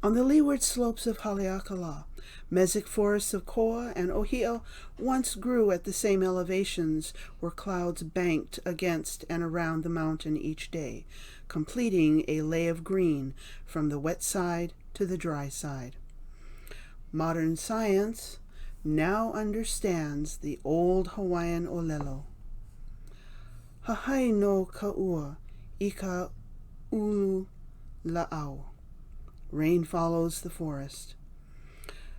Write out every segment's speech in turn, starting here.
On the leeward slopes of Haleakala, mesic forests of koa and ohia once grew at the same elevations where clouds banked against and around the mountain each day, completing a lay of green from the wet side to the dry side. Modern science now understands the old Hawaiian olelo. Hahai no ka'ua I ka ulu la'au. Rain follows the forest.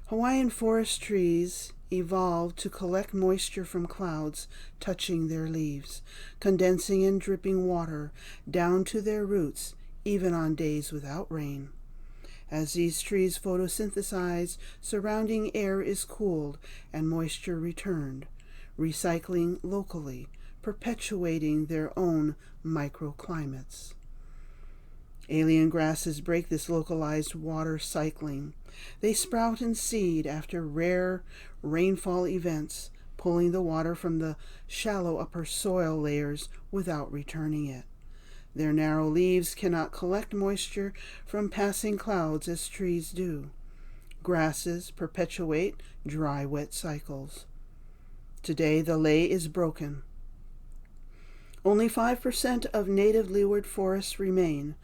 Hawaiian forest trees evolved to collect moisture from clouds touching their leaves, condensing and dripping water down to their roots, even on days without rain. As these trees photosynthesize, surrounding air is cooled and moisture returned, recycling locally, perpetuating their own microclimates. Alien grasses break this localized water cycling. They sprout and seed after rare rainfall events, pulling the water from the shallow upper soil layers without returning it. Their narrow leaves cannot collect moisture from passing clouds as trees do. Grasses perpetuate dry-wet cycles. Today the lei is broken. Only 5% of native leeward forests remain.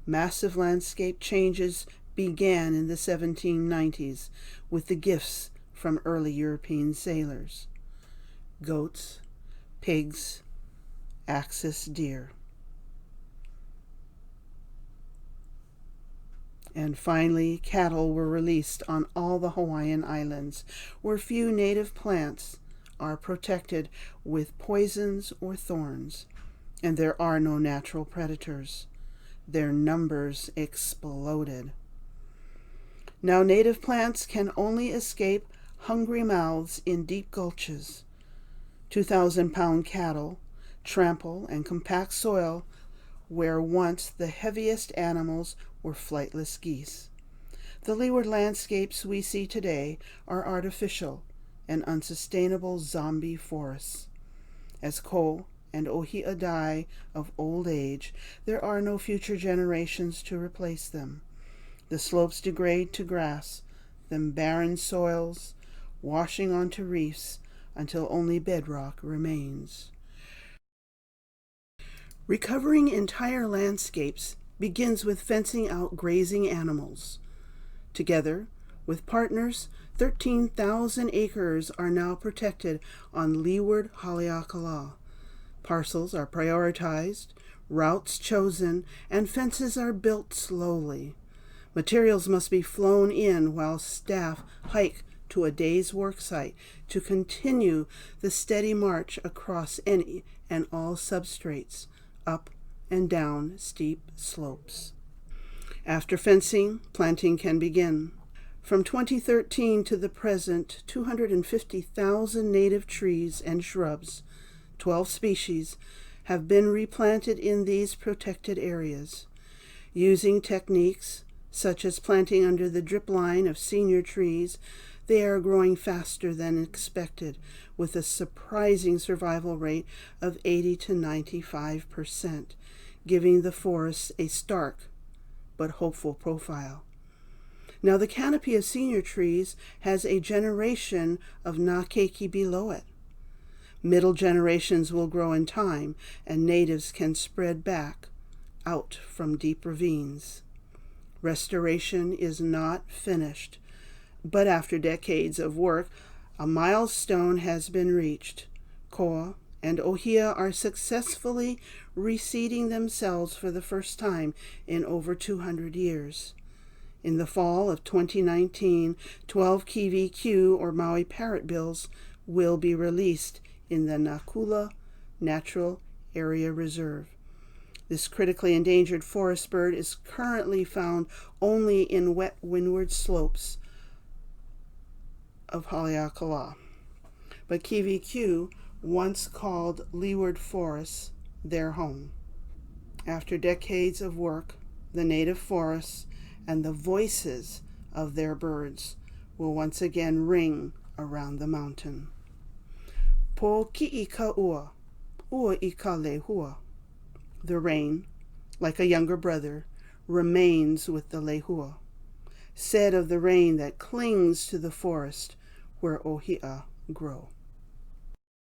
Massive landscape changes began in the 1790s with the gifts from early European sailors. Goats, pigs, axis deer. And finally, cattle were released on all the Hawaiian Islands, where few native plants are protected with poisons or thorns, and there are no natural predators. Their numbers exploded. Now native plants can only escape hungry mouths in deep gulches. 2,000-pound cattle trample and compact soil where once the heaviest animals were flightless geese. The leeward landscapes we see today are artificial and unsustainable zombie forests. As ko and ohia die of old age, there are no future generations to replace them. The slopes degrade to grass, then barren soils, washing onto reefs until only bedrock remains. Recovering entire landscapes begins with fencing out grazing animals. Together with partners, 13,000 acres are now protected on leeward Haleakala. Parcels are prioritized, routes chosen, and fences are built slowly. Materials must be flown in while staff hike to a day's work site to continue the steady march across any and all substrates, up and down steep slopes. After fencing, planting can begin. From 2013 to the present, 250,000 native trees and shrubs, 12 species, have been replanted in these protected areas. Using techniques such as planting under the drip line of senior trees, they are growing faster than expected, with a surprising survival rate of 80 to 95%, giving the forests a stark but hopeful profile. Now the canopy of senior trees has a generation of na keiki below it. Middle generations will grow in time, and natives can spread back out from deep ravines. Restoration is not finished, but after decades of work, a milestone has been reached. Koa and ohia are successfully reseeding themselves for the first time in over 200 years. In the fall of 2019, 12 KVQ or Maui parrotbills will be released in the Nakula Natural Area Reserve. This critically endangered forest bird is currently found only in wet windward slopes of Haleakala. But KVQ once called leeward forests their home. After decades of work, the native forests and the voices of their birds will once again ring around the mountain. Po ki'i ka ua I ka lehua. The rain, like a younger brother, remains with the lehua. said of the rain that clings to the forest where ohia grow.